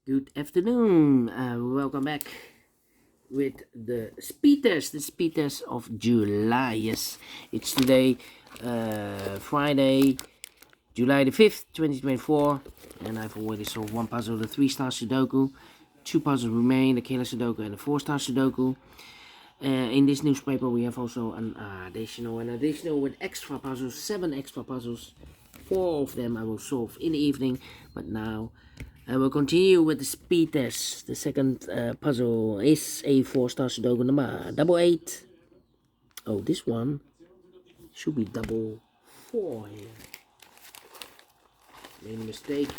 Good afternoon. Welcome back with the speed test. The speed test of July. Yes, it's today, Friday, July the 5th, 2024. And I've already solved one puzzle, the 3 Stars Sudoku. 2 puzzles remain, the Killer Sudoku and the 4 Stars Sudoku. In this newspaper we have also an additional with extra puzzles, 7 extra puzzles. 4 of them I will solve in the evening, but now I will continue with the speed test. The second puzzle is a 4 Star Sudoku number 88. Oh, this one should be double 4 here. Made a mistake.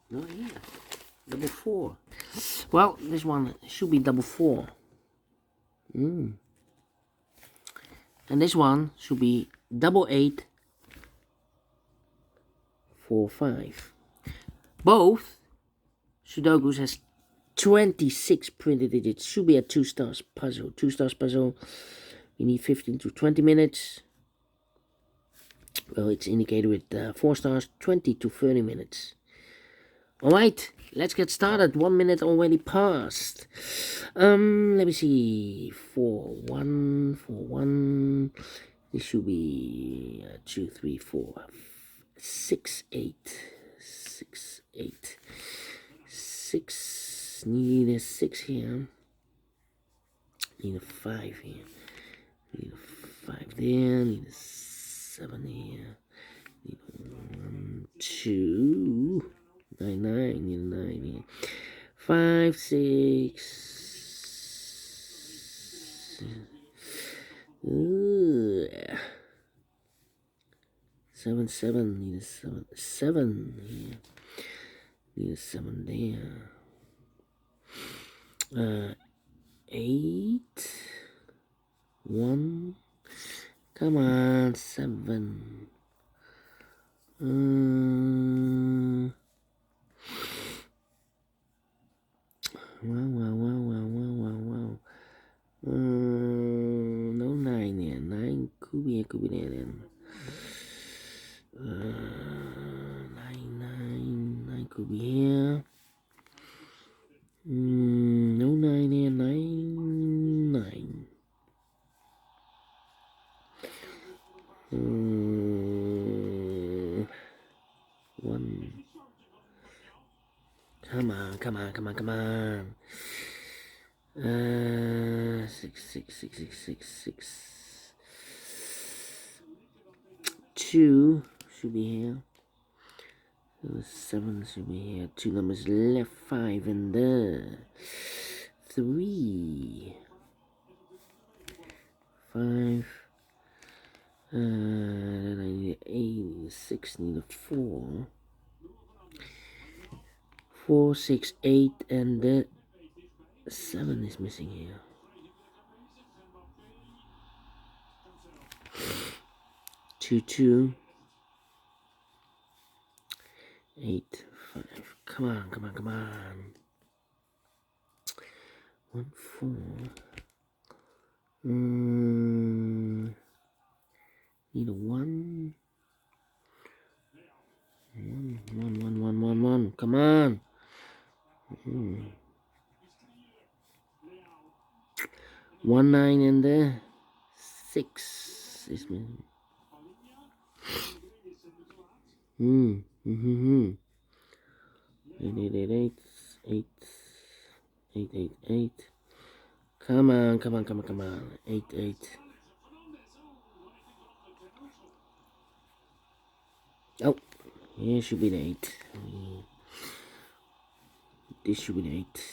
No, yeah, double 4. Well, this one should be double 4. And this one should be double 8, 4, 5. Both Sudokus has 26 printed digits. Should be a 2 stars puzzle. 2 stars puzzle. You need 15 to 20 minutes. Well, it's indicated with 4 stars, 20 to 30 minutes. Alright, let's get started. 1 minute already passed. Let me see. 4, 1, 4, 1. This should be 2, 3, 4, 6, 8. 6, 8. 6. Need a 6 here. Need a 5 here. Need a 5 there. Need a 7 here. Need a 1, 2. 9, 9. Need a 9 here. 5, 6. Ooh. 7, 7. Need a 7. 7 here. Need a 7 there. 8. 1. Come on, 7. Wow. No 9 here. 9 could be there then. 9 could be here. No 9 here. 9. 1. Come on. 6. 2 should be here. 7 should be here. 2 numbers left. 5 and 3. 5. Then I need 8. 6 need a 4. 4, 6, 8, and the 7 is missing here. 2, 2. 8, 5. Come on. 1, 4. Need a 1. 1. Come on. 1, 9, and the 6 is missing. 8. Come on. 8. Oh, here should be the 8. This should be the 8.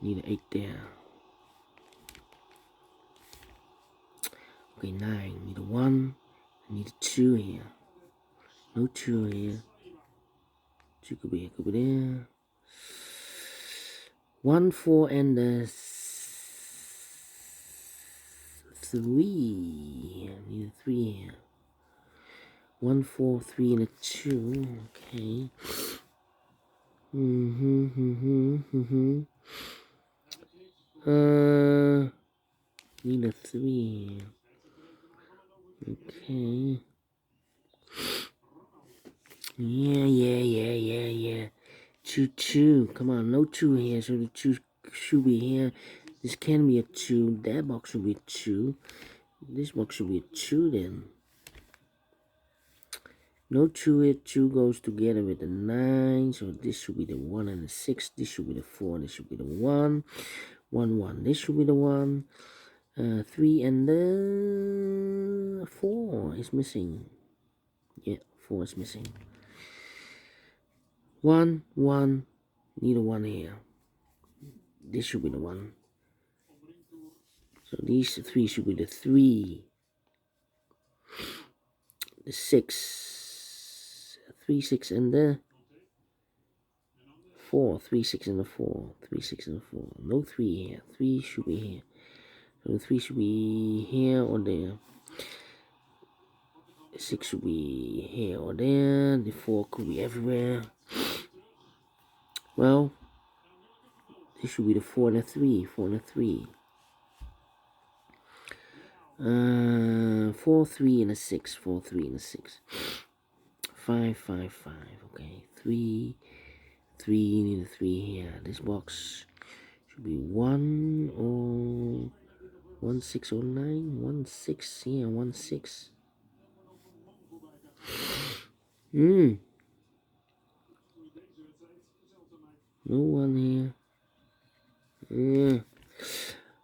Need an 8 there. Okay, 9. Need a 1. I need a 2 here. No 2 here. 2 could be there. 1, 4, and the 3. I need a 3 here. 1, 4, 3, and a 2. Okay. Need a 3. Okay. Yeah. 2. Come on, no 2 here, so the 2 should be here. This can be a 2. That box should be 2. This box should be a 2 then. No 2 here. 2 goes together with the 9. So this should be the 1 and the 6. This should be the 4. This should be the 1. 1, 1. This should be the 1. 3 and the 4 is missing. Yeah, 4 is missing. 1, 1. Need a 1 here. This should be the 1. So these 3 should be the 3. The 6. 3, 6 and the 4. 3, 6 and the 4. 3, 6 and the 4. No 3 here. 3 should be here. So the 3 should be here or there. 6 should be here or there. The 4 could be everywhere. Well, this should be the 4 and the 3. 4 and the 3. 4, 3 and a 6. 4, 3 and a 6. 5, 5, 5. Okay. 3, 3. Need a 3 here. This box should be 1 or 1, 6 or 9. 1, 6. Yeah, 1, 6. No 1 here. Yeah.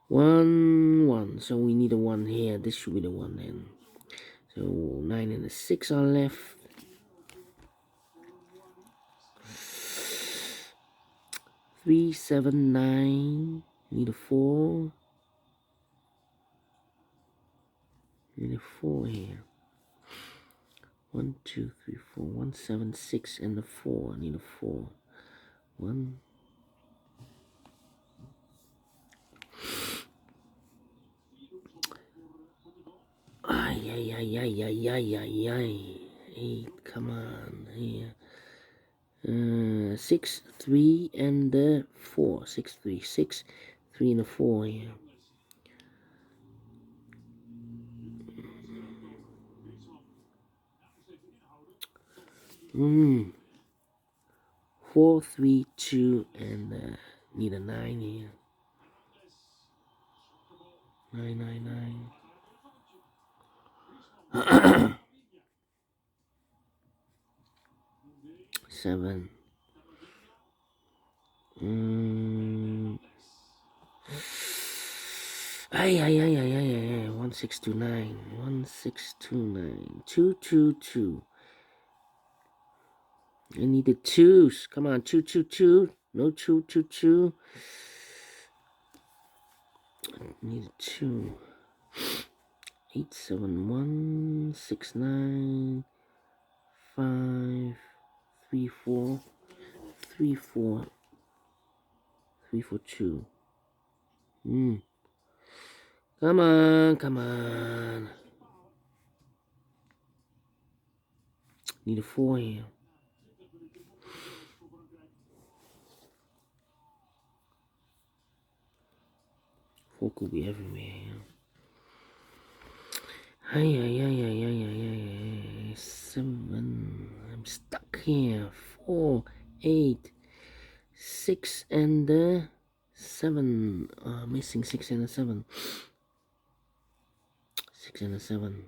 1, 1. So we need a 1 here. This should be the 1 then. So 9 and a 6 are left. 3, 7, 9. Need a 4. Need a 4 here. 1, 2, 3, 4. 1, 7, 6 and a 4. Need a 4. 1. Ay. 8, come on, here. 6, 3, and the 4. 6, 3, 6, 3, and a 4 here. Four, 3, 2, and need a 9 here. 9, 9, 9. 7. 1629. 1629. 222. I need the 2s. Come on, 222. No 222. Need a 2. 871 69 5 3 4 3 4 3 4 2. Come on. Need a 4 here. 4 could be everywhere. 7. I'm stuck here. 4, 8, 6, and the 7. Missing 6 and a 7. 6 and a 7.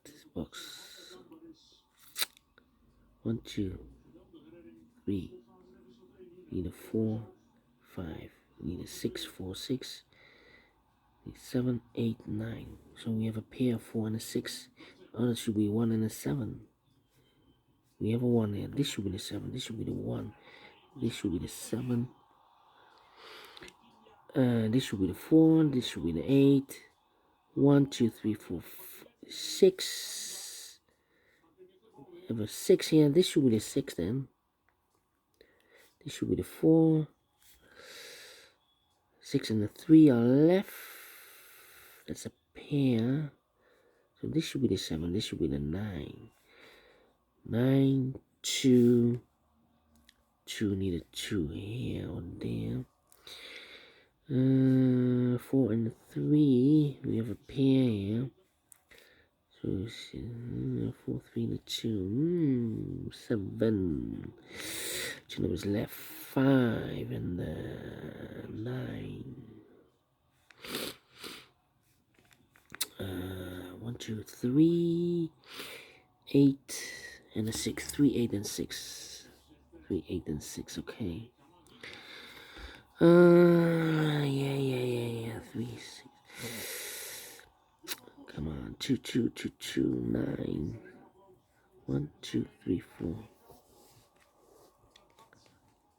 This box. 1, 2, 3. Need a 4, 5. Need a 6, 4, 6. Need 7, 8, 9. So we have a pair of 4 and a 6. Others should be 1 and a 7. We have a 1 here. This should be the 7. This should be the 1. This should be the 7. This should be the 4. This should be the 8. 1, 2, 3, 4, 6. We have a 6 here. This should be the 6 then. This should be the 4. 6 and the 3 are left. That's a pair. So this should be the 7. This should be the 9. 9, 2. 2 need a 2 here or there. 4 and 3. We have a pair here. So 2, 4, 3, 2. 7. 2 numbers left. 5 and 9. 1, 2, 3. 8 and a 6. 3, 8 and 6. 3, 8 and 6. Okay. Yeah. 3, 6. Come on. 2, 2, 2, 2, 9. 1, 2, 3, 4.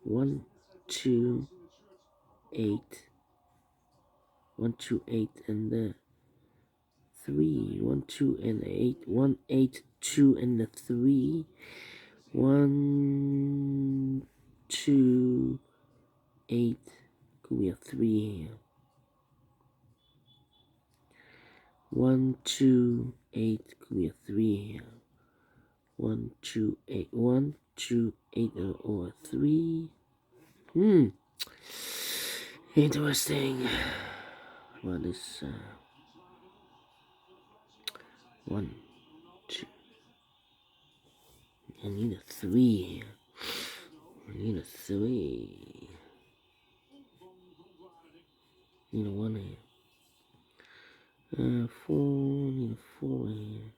1, 2, 8. 1, 2, 8 and the 3. 1, 2 and 8. 1, 8, 2 and the 3. 1, 2, 8. Could be a 3 here. 1, 2, 8. Could be a 3 here. 1, 2, 8. 1, 2, 8 or a 3. Interesting. What is 1, 2. I need a 3 here. I need a 3. Need a 1 here. 4. Need a 4 here.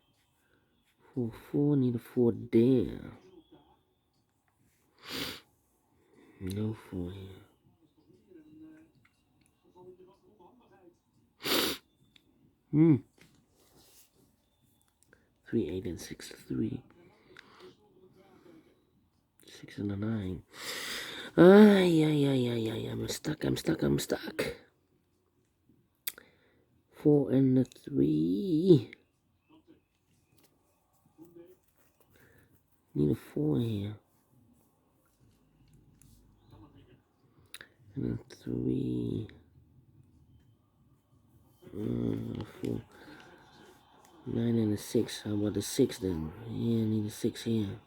4, 4. Need a 4 there. No 4 here. 3, 8 and 6. 3. 6 and a 9. Yeah. I'm stuck. 4 and a 3. Need a 4 here. And a 3. 4. 9 and a 6. How about the 6 then? Yeah, I need a 6 here.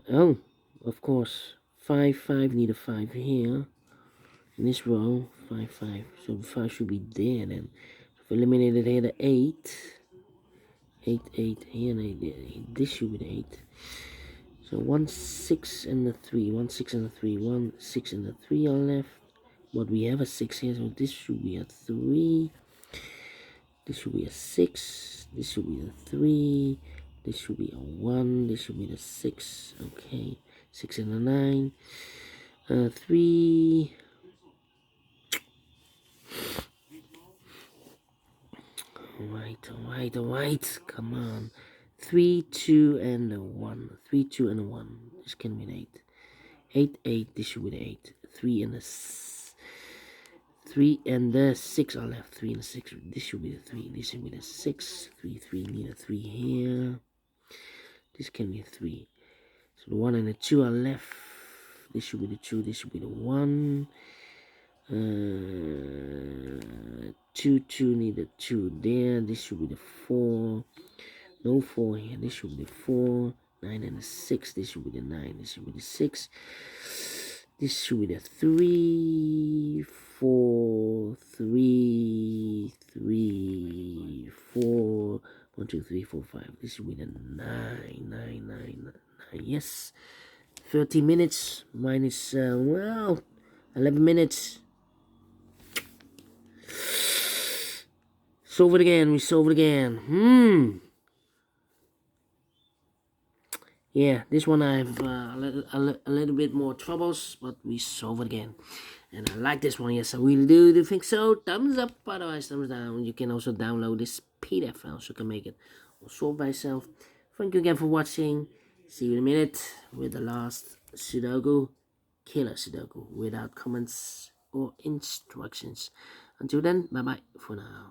Oh, of course. 5, 5. Need a 5 here. In this row. 5, 5. So the 5 should be there then. So if we eliminated here the 8. 8, 8. Here and 8. This should be the 8. So 1, 6 and the 3. 1, 6 and the 3. 1, 6 and the 3 are left. But we have a 6 here, so this should be a 3. This should be a 6. This should be a 3. This should be a 1. This should be the 6. Okay. 6 and a 9. 3. Alright. Come on. 3, 2, and a 1. 3, 2, and a 1. This can be an 8. 8, 8. This should be the 8. 3 and a 3 and the 6 are left. 3 and the 6. This should be the 3. This should be the 6. 3, 3. Need a 3 here. This can be a 3. So the 1 and the 2 are left. This should be the 2. This should be the 1. 2, 2. Need a 2 there. This should be the 4. No 4 here. This should be the 4. 9 and a 6. This should be the 9. This should be the 6. This should be the 3, 4, 3, 3, 4. 1, 2, 3, 4, 5. This should be the 9. Yes. 30 minutes minus 11 minutes. Solve it again. We solve it again. Yeah, this one I have a little bit more troubles, but we solve it again. And I like this one. Yes, I really do. Do you think so? Thumbs up. Otherwise, thumbs down. You can also download this PDF file so you can make it or solve by yourself. Thank you again for watching. See you in a minute with the last Sudoku. Killer Sudoku without comments or instructions. Until then, bye-bye for now.